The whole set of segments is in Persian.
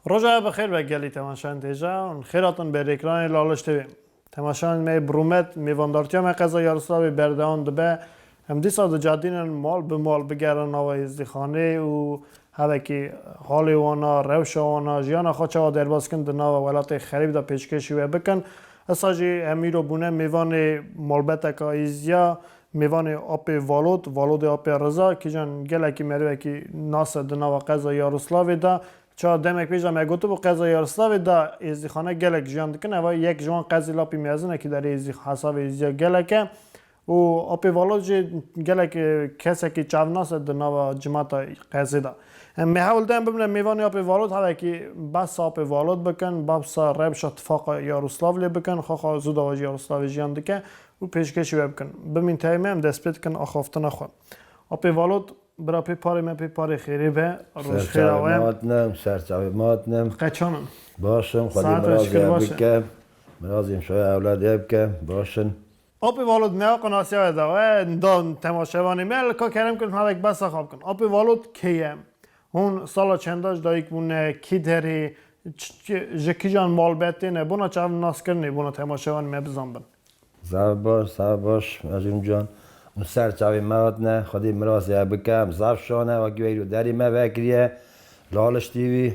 روزا بخیر و گلی تماشان دیجا خیراتون بر اکران لالش تیوی تماشان می برومت میواندارتیا می قضا یارسلاوی بردهان دبه هم دیسا دو جادین مال به مال بگرن آوای ازدخانه و هده که حالی وانا روش وانا جیانا خوچه و درباز کن دنا و ولات خریب دا پیشکشی و بکن اساجی امیرو بونه میوان مالبتا که ایزیا میوان آپ والود آپ رضا که جان گله که مروه که ناس دنا و قضا یارسلاوی دا چه دمک پیش هم گوتو با قضا یارسلاوی دا ازدخانه گلک جان دکن و یک جوان قضی لاپی میازنه که در حساب ایزیا گلکه و آپی والود جی گلک کسی که چاوناس دنا و جماعت قضی دا میحاول دارم ببینم میوان آپی والود هده که بس آپی والود بکن بس ربش اتفاق یاروسلاو لی بکن خواه زود آواج یاروسلاوی جیان دکه و پیشکشی بکن ببین تایمه هم دست پید کن آخافتن خود آپی والود برا پی پاری من پی پاری خیری به روش خیر آویم سرچاوی ماتنم قچانم باشم خودی مرازی بکم مرازیم شوی اولاد بکم باشن آپی والود میاه قناسیه ده و دان تماشوانی میل که کرم کنم هدک بس خواب کن آپی والود کیم اون سالا چنداش دایک بونه کی داری جکی جان مال بیتی نه بونا چاو ناس کرنی بونا تماشوانی میبزن بن سبب باش مجنون جان اون سرچاوی ماتنه خودی مرازی بکم زفشانه و گویرو داری موکریه لالش تیوی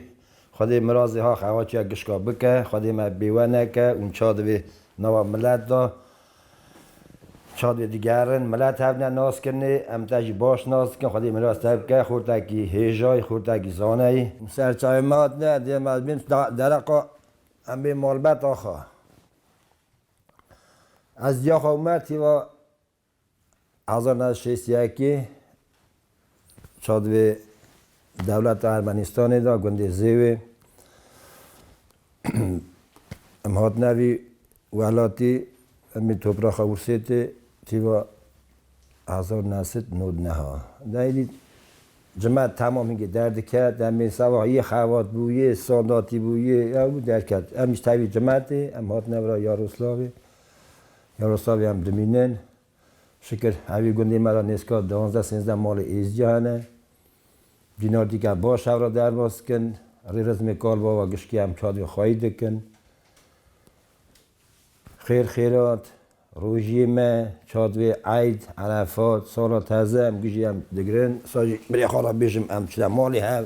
خودی مرازی ها خواهی گشکا بکه خودی ما بیوانه که اون چادوی نوا ملت دا چادوی دیگرن ملت هفنه ناس کنی امتاجی باش ناس کن خودی مراز تب که خورتکی هیجای خورتکی زانهی سرچاوی ماتنه دیم از بین درقا هم بین مالبت آخوا از یا خومتی و 1961 چادوی دولت ارمنستان دا گنده زیوی امهات نوی ولاتی امی توپراخ ورسیتی تیوا 1999 ها دایدی جماعت تمام اینگه درد کرد امی سواحی خواد بویه سانداتی بویه یا بود درد کرد امیش تاوی جماعتی امهات نورا یاروسلاوی هم دمینن شکر همی گنده مرا نسکا 12-13 مال ایزجانه دینار دیگه باش را در باز کن رزم کال با و گشکی هم چادوی خواهی دکن خیرات روژی ما چادوی عید عرفات سالا تازه هم گیجی هم دگرن ساجی بری خالا بیشم هم چلا مالی هم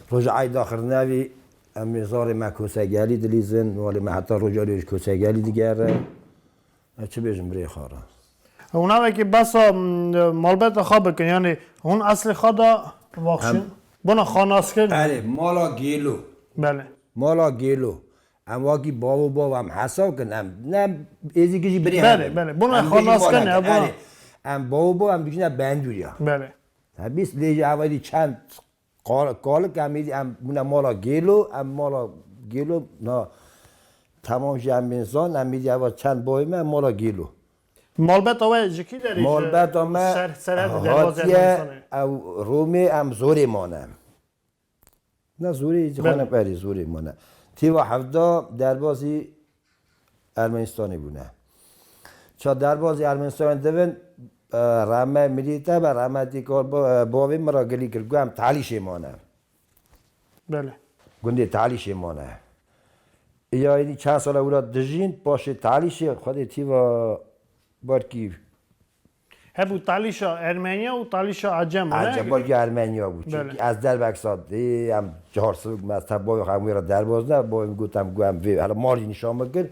روژ عید آخر نوی هم میزار ما کوسگلی دلیزن مالی ما حتی روژالیش کوسگلی دیگره چه بیشم بری خالا اونا که بس مالبت خواب بکن یعنی اون اصل خدا واقعا بنا خاناس کرد بله مالا گیلو بله مالا گیلو هم واقعی بابا هم حساب کنم نه ایزی کشی بری بله بنا خاناس کنه بله هم بابا هم بکنه بندوریا بله بیست لیجه اولی چند قال که همیدی هم مالا گیلو نه تمام جمعیزان همیدی اول چند بایم هم مالا گیلو مالبت آوه جکی داری؟ مالبت آمه هاتیه او رومی هم زوری مانم نه زوری خانه پری زوری مانه تیوا هفته دربازی ارمنستانی بونه چا دربازی ارمنستانی دوین رامه ملیته و رامه دیکار باوی مرا گلی کرد گوهم تعلیش مانه بله گنده تعلیش مانه یا اینی چند سال اولاد دژین باشه تعلیش خودی تیوا بارکی هبو تالیشا ارمنیا و تالیشا عجم عجم بارکی ارمنیا بود از در بکساد هم 4 سال مذهب با همون را درباز نه با این گفتم گوهم وی حالا مالی نشان بگیر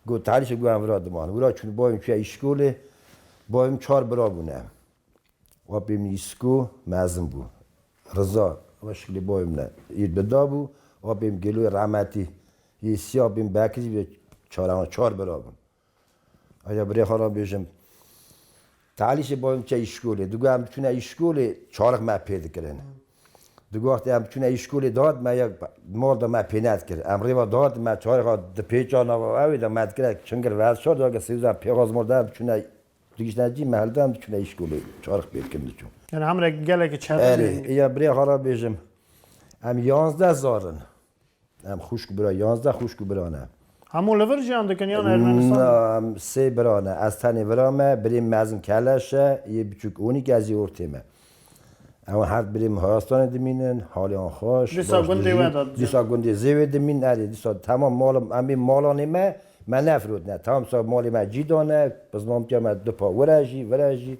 گفت تعلیش گوهم ورا دمان ورا چون با این توی اشکوله با این 4 برا بونه و بیم ایسکو مزم بود رضا و شکلی با این نه اید بدا بود و بیم گلوی رحمتی یه سیاه بیم بکری به 4 برا بود آیا بری خالا بیشم تعلیش با این چه اشکوله دو هم چون اشکوله 4 ما پیدا کردن دو وقتی هم چون اشکوله داد ما یک مال دا ما پینت کرد امری و داد ما 4 د پیچا نو اوی دا مد کرد چنگر واس شد دا سیزا پیغاز مردم چون دیگه نجی محل دام چون اشکوله 4 پیدا کردن چون یعنی همراه گله که چه یا بری خالا بیشم هم 11 زارن هم خوشک برا 11 خوشک برا نه همون لور جان دکن یا ارمنستان نه 3 برانه از تنی برامه بریم مزم کلشه یه بچوک اونی که از یورتیمه اما هر بریم هاستان دمینن حالی آن خوش دیسا گندی وداد دیسا گندی زیوی دمین نری دیسا تمام مال امی مالانی من نفرود نه تمام سال مالی من جیدانه پس نام که من دو پا ورجی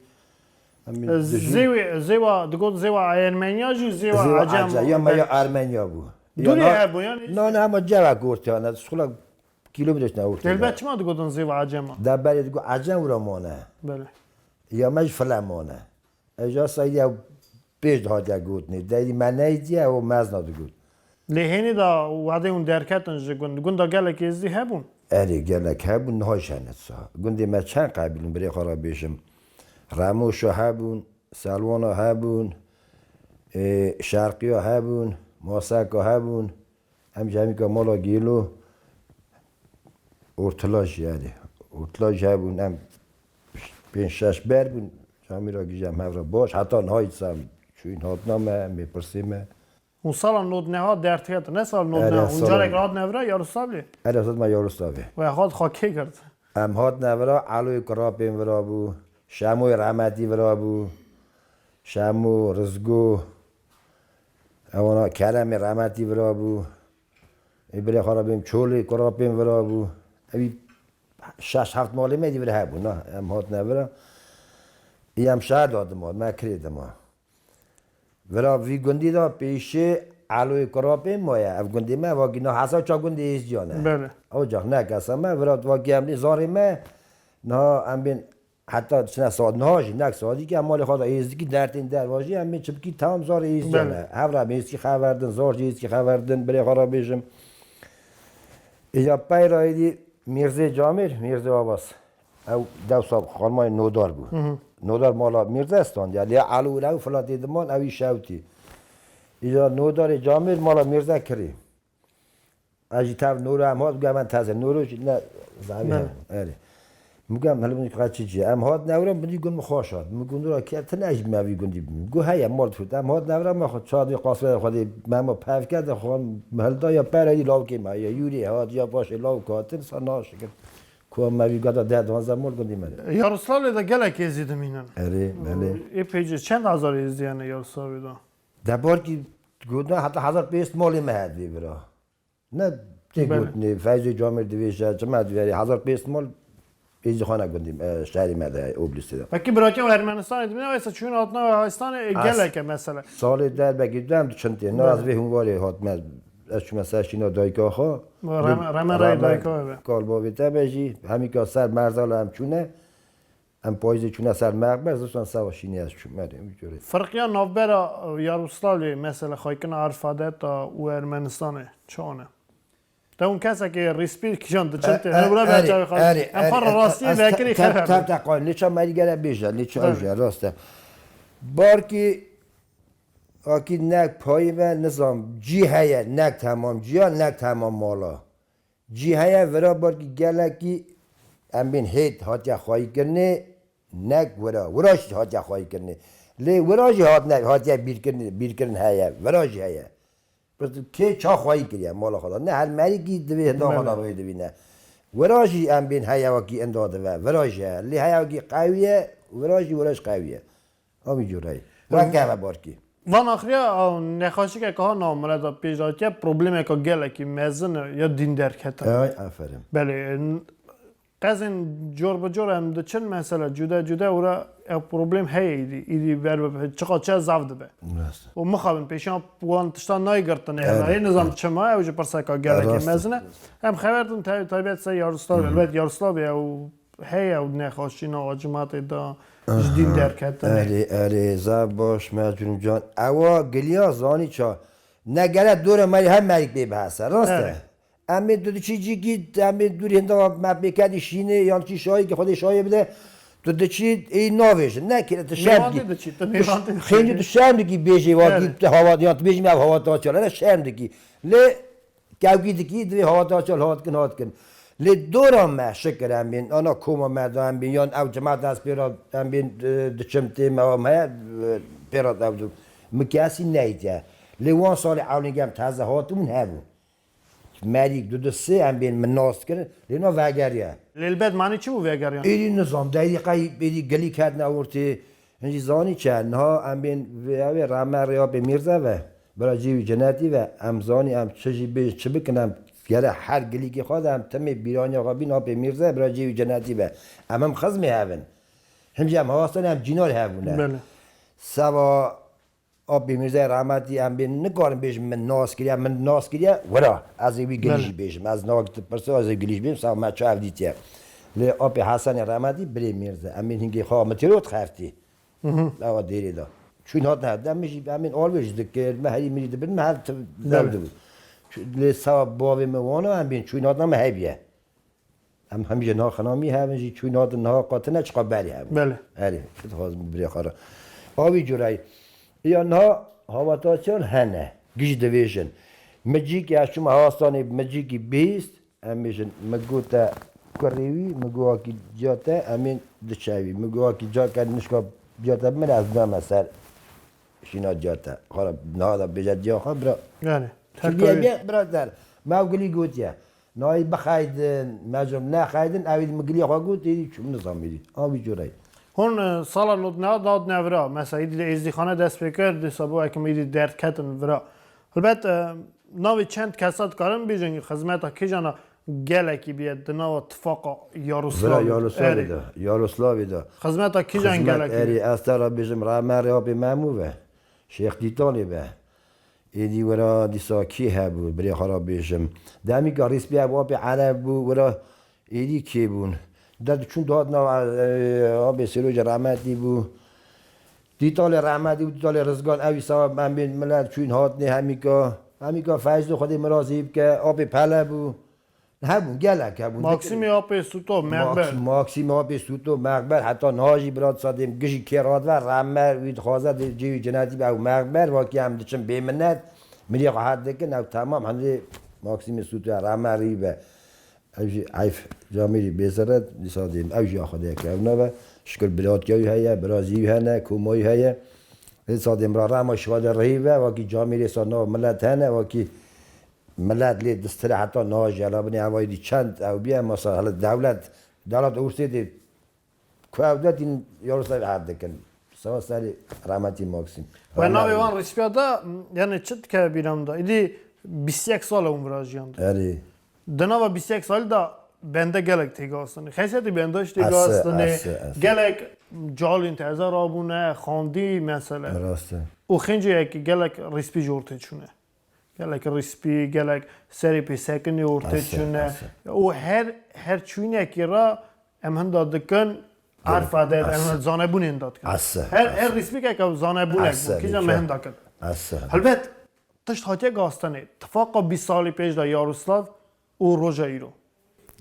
زیوا دگود زیوا ارمنیا جی زیوا عجم یا ما یا ارمنیا بود دوری هبو یعنی نه اما جوا گورتیانه سخلا کیلومترش نه اورتی دلبت چما دگودن زیوا عجم دبری دگو عجم ورا مانه بله یا مج فلمانه اجا سایه پیش هاجا گوت نی دایی من نیدیه و مزنا دگود لهینی دا وعده اون درکتن جگون گوندا گله که ازدی هبون اری گلک هبون نهایشنت سا گندی من چند قبیلون بری خراب بیشم راموشا هبون سلوانا هبون شرقیا هبون ماسکا هبون هم جمعی که مالا گیلو ارتلاش یعنی ارتلاش هبون هم 5-6 بر بون جمعی را گیجم هفره باش حتی نهایت سم چون هات نامه میپرسیمه اون سال نود نها درکت نه سال نود نه اونجا راد نوره یارو سابلی اری صد ما یاروستاوی و خود خاکی کرد هم هات نورا علوی کرابیم ورا بو شموی رحمتی ورا بو شمو رزگو اوانا کرم رحمتی ورا بو بری خرابیم چولی کرابیم ورا بو اوی 6-7 مالی میدی بره هبو نه هم هات نورا ای هم شهر دادم ما کردم ورا وی گندی دا پیشه علوی کرابیم مایه او گندی ما واقعی نه حسا چا گندی ایز جانه بله او جا نه کسا ما ورا واقعی هم زاری ما نه هم بین حتی چنه ساعت نهاجی نک ساعتی که مال خدا ایزدی که درتین درواجی هم چه بکی تمام زار ایز جانه هفره میزکی خبردن زار جیزکی خبردن بری خراب بیشم ایجا پای رایدی میرزه جامر میرزه آواز او دو سال خانمای نودار بود نودار مالا میرزه استان یعنی علو لو فلاتی دمان اوی شوتی ایجا نودار جامر مالا میرزه کری اجی تاو نورو هم هات بگم من تازه نورو نه زمین هم اره میگم حالا من که چیه ام هات نورم بدی گم خوشاد میگم را که تناج میوی گندی گو هیا مال فوت ام هات نورم ما خود شادی قاصر خودی ما پاف کرد خون مهلدا یا پرای لاو کی ما یا یوری هات یا باشه لاو کاتن سناش که کو میوی گدا ده 12 مال گندی من یاروسلاو دا گله که ازدی مینن اره بله ای پیج چند هزار ازدی یعنی یاروسلاو دا دبار کی گودا حتی 1500 مالی مهد بی برا نه تی گوت نه فایز جامر دویش جمع دویری 1500 مال ایزی خانه گندیم شهری مده اوبلیستی دا. پکی براکه و ارمنستان ادمینه وایسا چون آتنا و هایستان گله که مثلا. سال در بگیردم تو چنتی نه از به هنواری هات مز از چون مثلا شینا دایکا خو. رم رای دایکا به. کال با بیت بجی همی که سر مرزال هم چونه هم پاییز چونه سر مقبر زستان سوا شینی از چون مره میجوری. فرقیا نوبرا یاروسلاوی مثلا خایکن عرفاده تا و ارمنستانه چونه. تا اون کسی که ریسپی کشان دچنته هنوبرا بچه خواهد هم خار راستی وکری خبر تب تقال نیچه مری گره بیشه نیچه آجه راسته بار که آکی نک پایی و نظام جی هیا نک تمام جیا نک تمام مالا جی هیا ورا بار که گله کی ام بین هیت هاتیا خواهی کرنه نک وراش هاتیا خواهی کرنه لی وراجی هاتیا بیر کرن هیا وراجی هیا بس که چا خواهی کریه مالا خدا نه هر مری کی دوی هنده خدا روی دوی نه وراجی ام بین هیا وکی انداده و وراجی هیا لی هیا وکی قویه وراج قویه آمی جورایی وکه و بارکی وان آخریا نخاشی که ها نامرد پیش که پروبلم که گله کی مزن یا دین درکت آفرین بله قزن جور به جور هم دچن مثلا جدا ورا پروبلم هیدی ایدی بر چه زفت به و مخابن پیشان وان تشتان نایگرتن هی نظام چما اوج پرسا که گله کی مزنه هم خبرتون تایبت سی یاروسلاو البته یاروسلاو او هی او نخاشی ناجمات دا جدی درکت اره زب باش مجنون جان اوا گلیا زانی چا نگره دور مری هم مریک بی بحثه راسته امی دو چی گید امی دوری هنده ما بکردی شینه یا چی شایی که خودی شایی بده تو چی ای ناویش نه که تو شرم خیلی تو شرم دیگی بیجی واقعی تو هوا دیات بیجی می هوا تا چاله نه شرم دیگی ل گوگی دیگی دوی هوا تا چال هات کن لی دورم ما شکرم بین آنا کوما مردم بین یان او جماعت از پیراد هم بین دچمتی ما پیراد او مکیاسی نیجه لی وان سال اولینگم تازه هاتون هبو مریک دو سه هم بین مناست کرد لی نا وگریه لی البته معنی چی بود وگریان؟ ایدی نظام دقیقی ایدی گلی کرد نورتی هنجی زانی چه نه ام بین و رامر یا به میرزا و برای جیوی جنتی و ام زانی ام چجی به چه بکنم یاره هر گلی که خودم تمی بیرانی آقا بین به میرزا برای جیوی جنتی و هم خزمی هون هنجی هم هاستانی هم جینار هونه بله سوا آب میرزا رحمتی ام بین نکارم بیشم من ناس کریا ورا از ایوی گلیش بیشم از ناگت پرسو از گلیش بیشم سوا ما چه افدیتیه لی آب حسن رحمتی بری میرزا امین هنگی خواه متروت خفتی لا دیری دا چون هات نه دم میشی امین آل بیش دکر مهری میری دبر مهر دبر لی سوا باوی موانو ام بین چون هات نم هیبیه همیشه نه خنامی همیشه چون هات نه قاتنه چقدر بری هم بله آره شد خواست بری خارا آبی جورایی یا نه هواتا چون هنه گیج دویشن مجیکی از شما هاستانی مجیکی بیست همیشه مگوتا کریوی مگو کی جاته امین دچاوی مگو کی جا کرد نشکا جاته من از نام سر شینا جاته خراب نه بجد جا خب برا بله بیا برادر ما قلی گوتیا نای بخاید مجرم نه خایدن اوید مگلی خوا گوتی چون نظام میدی آبی جورایی هون سال لود نه داد نورا مثلا ایدی ازدیخانه دست بکرد سبو اکم ایدی درد کتن ورا البته ناوی چند کسات کارم بیجنگی خدمت کی جانا گلکی بیاد دنوا اتفاق یاروسلاوی دا خدمت کی جان گلکی اری استرا بیجم رامر یا به ماموه شیخ دیتانی به ایدی ورا دیسا کی هبود بری خراب بیشم دمی گاریس بیا و به عرب بو ورا ایدی کی بون داد چون داد نه آب سروج رحمتی بو دیتال رحمتی بو دیتال رزگان اوی صاحب من بین ملت چون هات نه همیکا فیض خود مرازیب که آب پله بو همون گلک همون ماکسیمی آب سوتو مقبل ماکسیم آب سوتو مقبل حتی ناجی برات سادیم گشی کراد و رمر وید خوازه جیوی جناتی به او مقبل واقعی هم دچم بیمنت میری قاعد دکن او تمام هنوز ماکسیم سوتو رمری به اوجی عیف جامیری بزرد سادیم اوجی آخده که اونا و شکل بلادگاهی هیا برازیل هنه کومایی هیا سادیم را رم شواد رهیبه واقعی جامیری سادنا ملت هنه واقعی ملت لی دستره حتی ناج علابنی هوایی چند او بیا مثلا حالا دولت اورسیدی کوه این یارو حد کن سوا سری رحمتی ماکسیم و ناوی وان ریسپیادا یعنی چت که بیرم دا ایدی 21 سال عمر جیاند اری دنوا 21 سال دا بنده گلک تیگاستنی خیلیتی بندهش تیگاستنی گلک جال انتظار آبونه خاندی مثلا راسته او خنجی یکی گلک ریسپی جورته چونه گلک ریسپی گلک سری پی سکنی ورته چونه او هر چونه کی را امهن داد کن عرف داد امهن زانه بونین داد کن هر ریسپی که زانه بونه کیجا مهن داد کن البته تشت هاتی گاستنی اتفاقا 20 سالی پیش دا یاروسلاو او روژا ایرو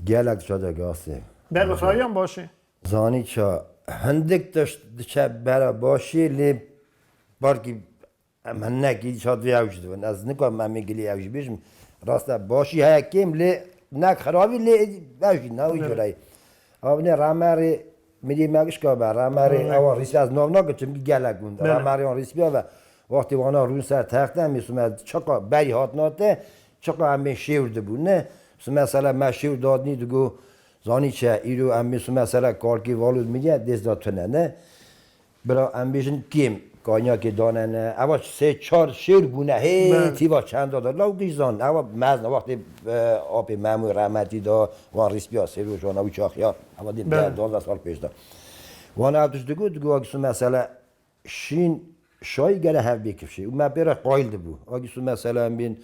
گلک شده گاسته در بخرایی هم باشه زانی چا هندک تشت چه برا باشه لی بارکی من نکی شاد ویاوش دون از نکام من میگلی ویاوش بیشم راسته باشی های کیم لی نک خرابی لی ویاوش ناوی جورایی آبنه رامری میدی مگش که با رامری اول ریسی از نام نکه چون گلک بود رامری آن ریسی بیا و وقتی وانا رون سر تخته میسوم چقا بری هات ناته چقا هم شیرده بود نه مثلا ما شیر دادنی دگو زانی چه ایرو هم میسوم مثلا کارکی والود میگه دست دادتونه نه برا هم بیشن کیم کانیا که دانن اول 3-4 شیر بونه هی تیوا چند داد لاو گیزان اول مزن وقتی آب معمول رحمتی دا وان ریسپیا سروش وان اوی چاخیا اول دید 12 سال پیش دا وان اتش دگو اگه مثلا شین شای گره هم بکشه اون مبره قایل بو اگه مثلا بین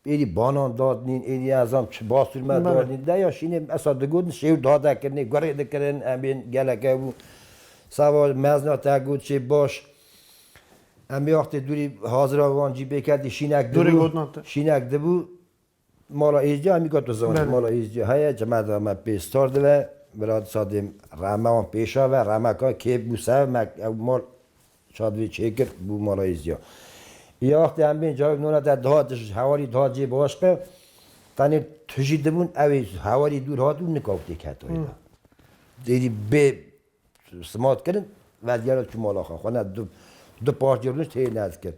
ایدی بانان دادنین ایدی ازم چه باستور من دادنین ده یا شینه اصلا دگو شیر داده کردنی گره دکرن امین گلکه بو سوال مزنا تگود چه باش امی وقتی دوری حاضر وانجی بکردی شینک دبو مالا ایزجا همی گفت زمان مالا ایزجا های جماعت ما پیستار دوه براد سادیم رحمه هم پیشا و رحمه که که بوسه مال شادوی چکر بو مالا ایزجا یا وقتی هم بین جای نونه در دهاتش حوالی دهات جی باشقه تانی تجید بون اوی حوالی دور هاتون نکافتی که تویدا دیدی به سمات کردن و دیگر چون مالا خانه دو پارچه رونش تهی ند کرد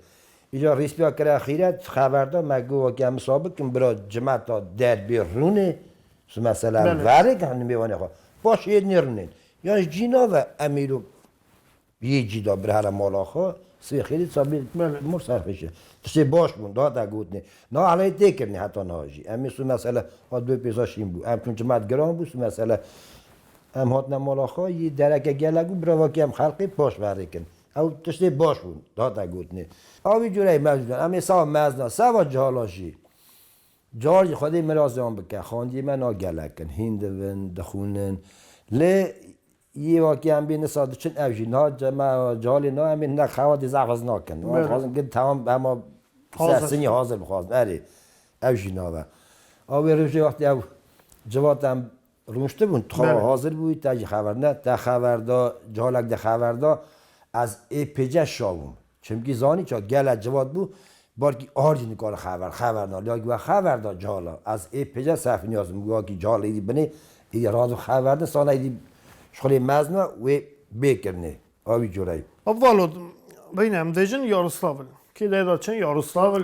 اینجا ریسپیا کرد اخیرت خبردار مگو که هم سابق کن برای جماعت در بیرونه مثلا وره که هم نمیوانه خواه باشه یه نیرونین یعنی جینا و امیرو یه جیدا بر هر مالاخا سی خیلی صابی بله. مر صرفشه تشتی باش بون داده گوت نه حالا دیگه حتی نهاجی امی سو مثلا ها دو پیزاشیم بود ام چون جماعت گرام بود مثلا ام هات نمالاخا یه درک گلگو برای که ام خلقی باش برکن او تشتی باش بون داده گوت نه آبی جوری موجود امی سا مزنا سوا جالاشی جارج خودی مرازم بکن خاندی من آگلکن هندون دخونن ل یه واقعی هم بین ساده چون اوجی نه جمع جالی نه همین نه خوادی زعفاز نکن من خواستم که تمام اما سنی حاضر بخواستم اری اوجی نه و آبی روزی وقتی او جواتم روشته بود تا حاضر بود تا خبر نه تا خبر دا جالک دا خبر دا از ای پیجه شاوم چون زانی چا گل جواد بود بارکی آرجی نکار خبر نه لیاگی و خبر دا جالا از ای پیجه صرف نیاز میگه که جال ایدی بنی ایدی راز خبر نه سال ایدی شغلی مزنا و بیکرنه آبی جورایی اولو بینم دیجن یاروسلاول کی دیدا چن یاروسلاول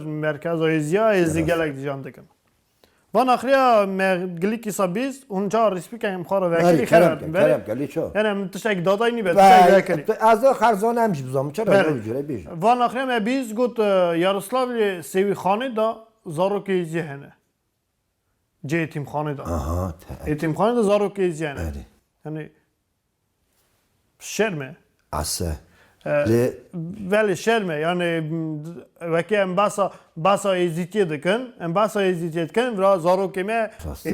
مرکز آزیا از گلک دیجان دکن وان آخریا مگلی کی سابیز اونجا ریسپی که هم خارو وکیلی کرم کلی چه یعنی تشک دادای نی تشک وکیلی از خرزان هم بزام چرا آبی جورایی بیش وان آخریا مبیز گوت یاروسلاول سیوی خانه دا زارو کی زهنه جه تیم خانه دا تیم خانه دا زارو کی زهنه یعنی شرمه اسه ولی شرمه یعنی وکی ام باسا ازیتی دکن ام باسا ازیتی دکن و زارو کمه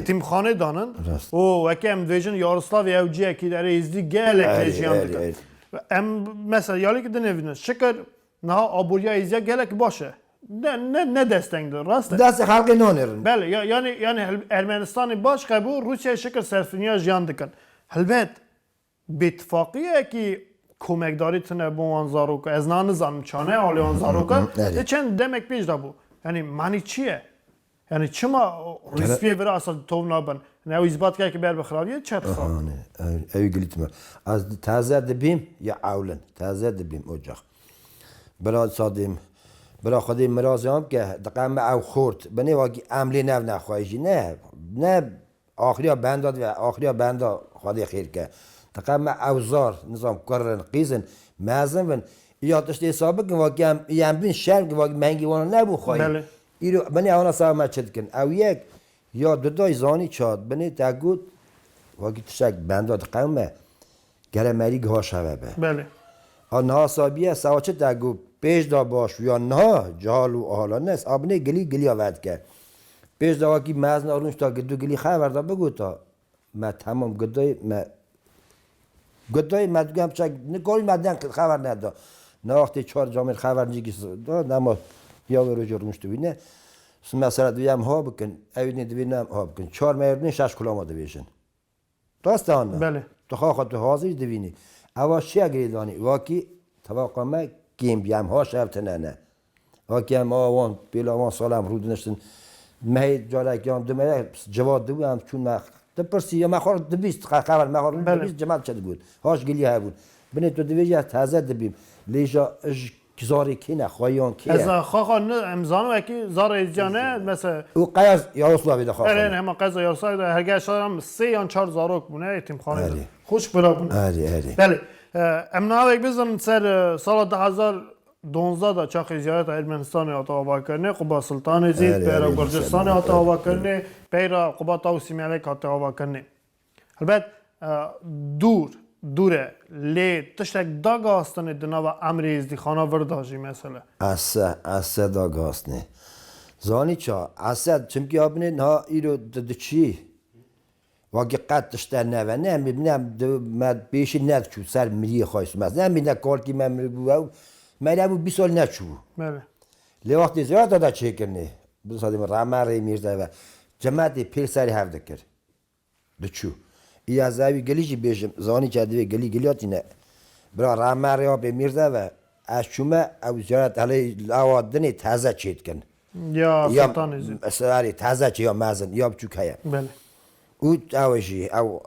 تیم خانه دانن و وکی ام دیجن یاروسلاو یوجیه کی در ازدی گله کلیجیان دکن ام مثلا یالی که دنیوینه شکر نه آبوریا ازیا گله که باشه نه دستنگ دار راسته دست خلقی نانرن بله یعنی ارمنستان باش قبول روسیه شکر سرفنیا جیان دکن البته باتفاقیه که کمکداری تنه با آن زاروک از نانزم چانه آلی آن زاروک چند دمک پیش دابو یعنی معنی چیه یعنی چما ریسپیه برای اصلا تو نابن نه او اثبات که بر بخراریه چه اتفاق اوی گلیتم از تازه دبیم یا اولن تازه دبیم اوجا برای صادیم برای خودی مرازم که دقیقا او خورد بنی واقعی عملی نخواهیجی نه آخریا بنداد و آخریا بندا خودی خیر که تقام اوزار نظام کارن قیزن مازن ون یا تشتی حساب کن واقعا یم بین شرم که واقعا منگی وان نبود خواهی ایرو بنی آن سال ما چت کن او یک یا دو زانی چاد بنی تاگود واقعا تشک بنداد قومه گره مری گه شوه به بله آن حسابیه سوچه تاگود پیش دا باش یا نه جالو حالا نس آبنه گلی آورد که پیش دا واقعا مازن آرونش تا گدو گلی خبر دا بگو تا ما تمام گدای ما گدای مدگم چک نکاری مدن خبر ندا نه وقتی چهار جامعه خبر نیگی داد نما یا به روز رومش دوینه مثلا دویم ها بکن اوینی دوینم ها بکن چهار مردن شش کلام دویشن راست آن بله تو خواه تو حاضر دوینی اول چی اگریدانی واقعی توقع ما کیم بیم ها شرط نه واقعی هم آوان بیل آوان سالم رود نشتن مهی جارکیان دو مهی جواد دویم چون ما تپرسی یا مخور دبیست خبر مخور دبیست جماعت شده بود هاش گلی ها بود بنی تو دویجه تازه دبیم لیجا کزاری کی نه خواهیان کی از خواهان امزان و کی زار ایجانه مثلا او قیاس یاروسلاوی ده خواهان نه همه قیاس یاروسلاوی هرگاه شدم 3 یا 4 زاروک بونه تیم خانه خوش برا بونه بله امنا یک بزنم سر سال 2012 دا چاخ زیارت ارمنستان آتا آوا کرنه قبا سلطان زید پیرا گرجستان آتا آوا کرنه پیرا قبا تاوسی ملک آتا آوا کرنه البته دوره لی تشتک داگاستن دنا و امریز دی خانه ورداجی مثلا اسه داگاستنه زانی چا اسه چمکی آبنه نه ایرو دچی واقعی قد تشتر نه نه میبینم مد بیشی ندچو سر مری خواهیست مثلا نمیدن کار که من میبوم من ابو 20 سال نچو بله لی وقتی زیاد داده چه کنه بسازیم رامره میرزه و جماعت پیل سری هفته کرد دچو ای از اوی گلیجی بیشم زانی چه گلیاتی نه برای رامره ها به میرزه و از شما او زیاد حالی لوادنی تازه چید کن یا سلطان زید سری تازه چی یا مازن یا بچو کیا بله او اوشی او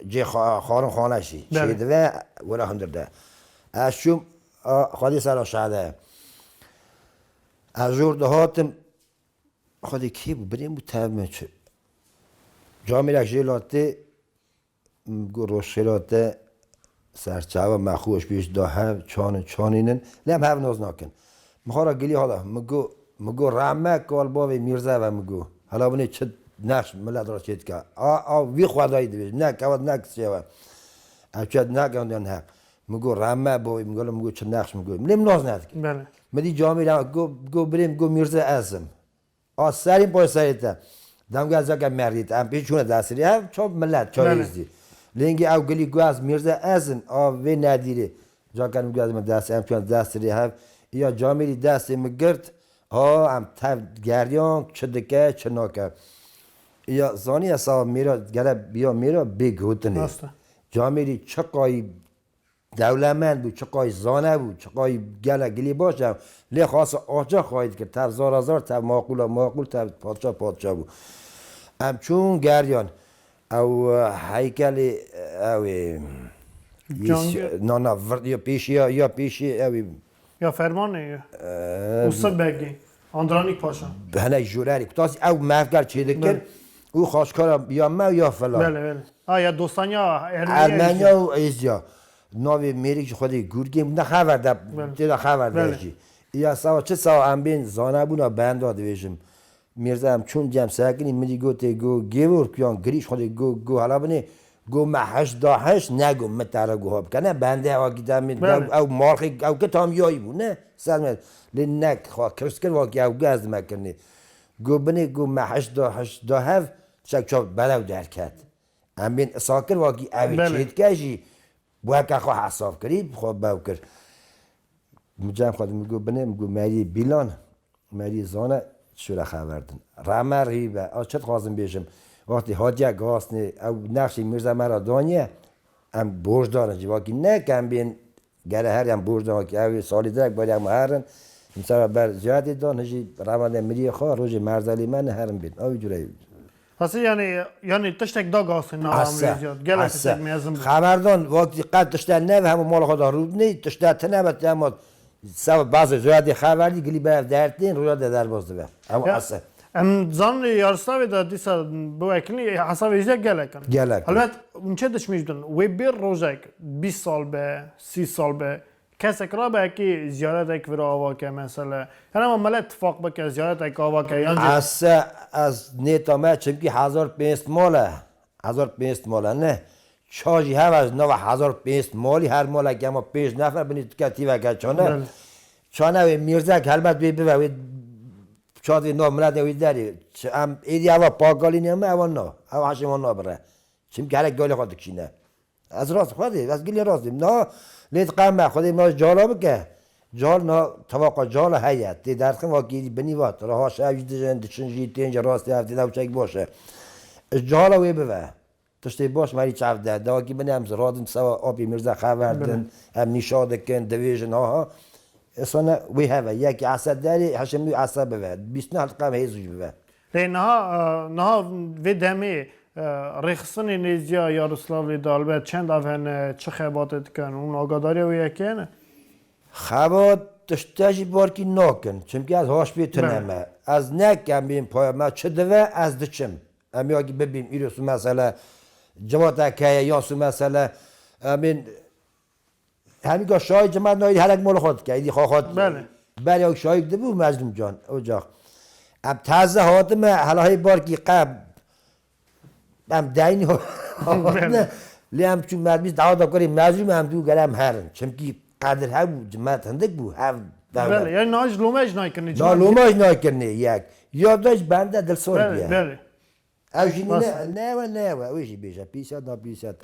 جه خانه شی چید و ولا هندرده از شما خودی سر شده از جور دهاتم خودی کی بود بریم بود تمام چه جامعه جلاته گروشلاته سرچاوه مخوش بیش دا هف چانینن لیم هف ناز نکن مخارا گلی حالا مگو رامه کال باوی میرزه و مگو حالا بنی چه نقش ملت را چید که وی خدایی دویش نه کود نه کسی و اچاد نه گندن ها مگو رامه باوی مگو چه نقش مگو لیم ناز ندک بله مدی جامی را گو بریم گو میرزه ازم سریم پای سریتا دم گازا که مردید ام پیچونه دستری هم چوب ملت چایزدی لینگی او گلی گواز میرزه ازن وی ندیره جا کنم گواز من دست ام چون دستری هم یا جامی دستی مگرد ام تف گریان چه دکه چه ناکه یا زانی اصلا میرا گله بیا میرا بگوتنه جامی چه قای دولمند بود چه قای زانه بود چه قای گلی باشم لی خاص آجا خواهید که تف زار تف معقول تف پادشاه بود ام چون گریان او هیکل او نه یا پیشی یا فرمانه اوسط بگی آندرانیک پاشا هنه جوراری کتاسی او مفگر چی دکر او خواستکارم یا ما یا فلان بله یا دوستانیا ارمنیا و ایزیا ناوی میریک خودی گورگیم نه خبر ده خبر داشتی یا سوا چه سوا ام بین زانه بونا بنده دویشم میرزا هم چون جمع ساکنی میدی گوته گو گیور پیان گریش خودی گو حالا بنی گو محش داهش نگو متره گو هاب کنه بنده ها گیدم او مارخی او که تام یایی بود نه سلمت لنک خواه کرست کر واقعی او گازد مکنی گو بنی گو محش داهف شک چاپ بلو درکت ام بین ساکر واقعی اوی چید کشی باید که خواه حساب کری خواه باو کر مجمع خواهد میگو بنی میگو مری بیلان مری زانه شوره خبردن رامه ریبه چت خوازم بیشم وقتی حاجه گاسنی او نقشی میرزا مرا دانیه ام برج دارن جواکی نه کم بین گره هر ام برج دارن که اوی سالی درک باید ام هرن مثلا بر زیادی دان هجی روانه مری خواه روژی مرزالی من هرم بین اوی جوره پس یعنی تشتک دا گاسن نه امریزیاد گله تشتک میازم خبردان وقتی قد تشتن نه همه مال خدا رود نی تشتن تنبت اما سو بعض زیادی خبری گلی به دردین رویا در باز دوه اما اصلا زن یارستاوی دا دیسا بو اکلی حساب ایزیا گله کن البته اون چه دشمیش دن وی بیر روزک 20 سال به 30 سال به کس اکرا به اکی زیارت اک ورا آوا که مثلا یعنی ما مل اتفاق بکه زیارت اک آوا که اصلا از نیتا ما چمکی 1500 ماله نه چاجی هم از 9500 مالی هر ماله که ما 5 نفر بینید که تیوه که چانه وی میرزک البته وی بوه شادی نامرد وی داری ام ایدی اوا پاگالی نیامه اوا نه اوا هشمان نابره چیم که هر گالی خود کشینه از راست خودی از گلی راستیم نه لید قمه خودی ما جالا بکه جال نه توقع جال هیئت دی درخم واقعی بنی وات راه شاید دیجن دشن جیت اینجا راستی هفته دوچک باشه جالا وی بوه تشتی باش مری چاف ده داگی بنیم زرادن سوا آبی میرزا خبردن هم نشاد کن دویژن ها اصلا وی هوا یکی عصد داری هشمی عصب بوه 20 حلقه هیزوج بوه نه وی دمی رخصنی نیزیا یاروسلاوی دالبه چند افن چه خباتت کن اون آگاداری وی یکیه خبات تشتاجی بارکی ناکن چون از هاش بیتونمه از نکم بیم پای ما چه دوه از دچم امی اگه ببین ایروس مثلا جواد که یاسو مثلا امین همیگاه شاید جماعت نایید هرک مال خود که ایدی خواهد بله یک شاید دبو مظلوم جان اوجاق ام تازه هاتم حالا های بار کی قبل ام داینی نه لیم چون مرمیز دعوت کنیم مظلوم هم دو گرم هرن چمکی قدر ها بود جماعت هندک بود هم بله یعنی ناج لومج نایکنی نه لومج نایکنی یک یادش بنده دل سور بیا بله اوجی نه اوجی بیشه پیشاد نه پیشاد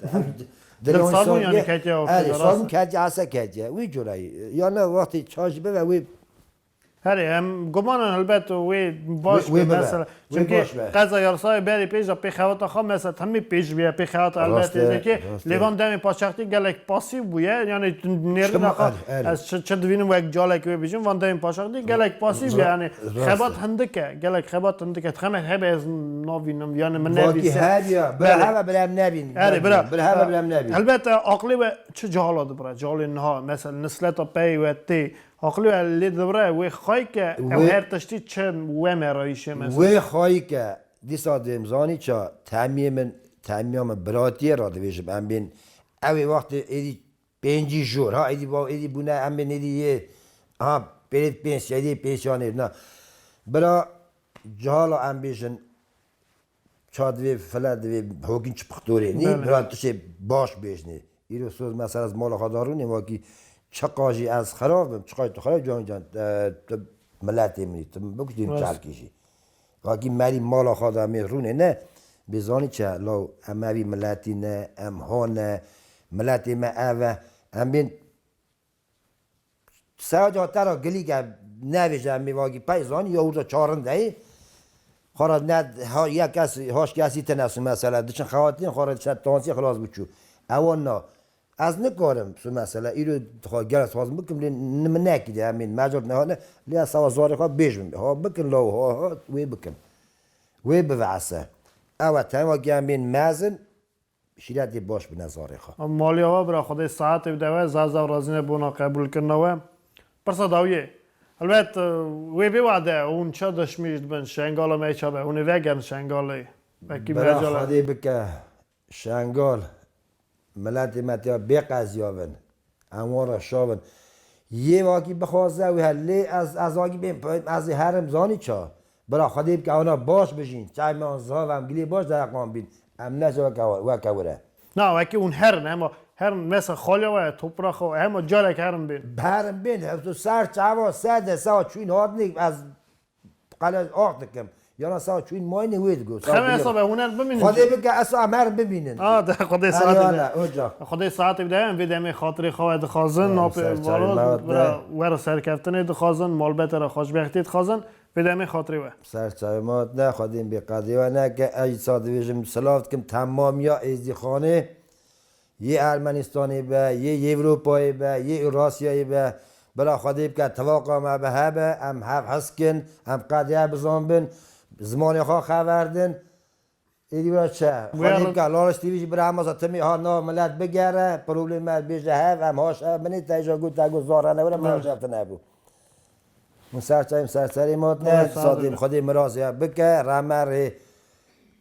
دل سالمون یعنی کتیا سالمون کتیا عصا کتیا وی جورایی یا نه وقتی چاش به وی هری هم گمانن البته وی باش مثلا چونکه قضا یارسای بری پیجا پیخوات خام مثلا همی پیش بیا پیخوات البته که لیوان دمی پاشختی گلک پاسیو بویه یعنی نرد نخوا از چه دوینم یک جالک وی بیشم وان دمی پاشختی گلک پاسیو یعنی خبات هندکه گلک خبات هندکه خمه هبه از نوینم یعنی من نبیسه برهوا برام نبین برهوا برام نبین البته عقلی به چه جهالات برای جهال اینها مثلا نسلت پی و تی عقلی ولی دبره وی خواهی که هر تشتی چه وی مرایشه مثلا وی خواهی که دیسا دمزانی چه تعمیم براتی را دویشم ام بین اوی وقت ایدی پنجی جور ها ایدی با ایدی بونه ام بینیدی ها برید پنسیه ایدی پنسیانه نه برا جهالا ام بیشن چادوی فلادوی هوگین چپختوری نی برا توشه باش بیشنی ایرو سوز مثلا از مال خدارونی واقعی چقاجی از خرابم چقای تو خراب جان ملتی منی تو بگوشیم چالکیشی واقعی مری مال خدامی رونه نه بزانی چه لو اموی ملتی نه ام هان ملتی ما اوه ام بین ساجا ترا گلی که نویجم میواگی پیزانی یا اوردا چارنده ای خورد ند ها یک کسی هاش کسی تناسو مثلا دچن خواتین خورد شد تانسی خلاص بچو اون نه از نکارم سو مثلا ایرو خواهد گرس خواست بکن من نکیده همین مجرد نه نه لیا سوا زاری خواه بیشم ها بکن لو ها وی بکن وی بوعسه او تنها گمین مزن شیرتی باش به نظاره خواه مالی ها برای خودی ساعت بدوه زاو رازینه بونا قبول کننوه پرسا داویه البته وی بیواده اون چه دشمیشت بن شنگال میچه به اونی وگن شنگالی برای خودی بکه شنگال ملت متیا بقضیابن اموار شابن یه واقعی بخوازه و هلی از واقعی بیم از هرم زانی چا برای خودی که اونا باش بشین چای مانزها و امگلی باش در اقوام بین ام نشه و کوره نه وکی اون هرن اما هرن مثل خالی و توپراخ و اما جالک هرن بین هرم بین تو سر چوا سده سا چوین هاد نیک از قلعه آخ دکم یا سا چوین ماینی وید گو خمه اصلا به هنر ببینید خودی بگه اصلا امر ببینن ده خودی ساعت خودی ساعت بدهیم ویدمی خاطری خواهد خازن ناپی ورا سرکفتنی دخازن مالبت را خوشبختی خازن ویدمی خاطری و سرچای مات نه خودیم به قضیه و نه که اجساد ویژم سلافت کم تمام یا ازدی خانه یه ارمنستانی به یه اروپایی به یه اوراسیایی به برای خودیم که توقع ما به هبه هم حسکن هم قضیه بزن بن زمانی خواه خبردن ایدی برای چه خودیم که لالش تیویش برای همه تمی ها نا ملت بگره پروبلم بیشه هف هم هاش منی تایجا گود تگو زاره نبوده ملاش هفته نبود من سرچایی مات نه سادیم خودیم مرازی بکه رمر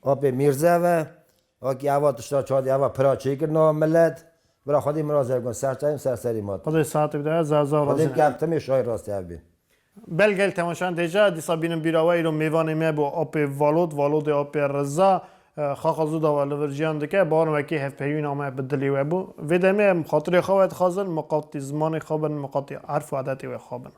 آب میرزه و آکی اوا تشتا چادی اوا پراچه کرنا ملت برای خودیم مرازی کن سرچایی مات خودی ساعت بده زازا خودیم که تمی شای راستی هبین بلگل تماشان دیجا دیسا بینم بیراوه ایرو میوانی می با آب والود آب رزا خاخ زودا و لورجیان دکه بار وکی هف پیون آمه بدلی و بو ویدمی خاطر خواهد خازن مقاطی زمان خوابن مقاطی عرف و عادتی و خوابن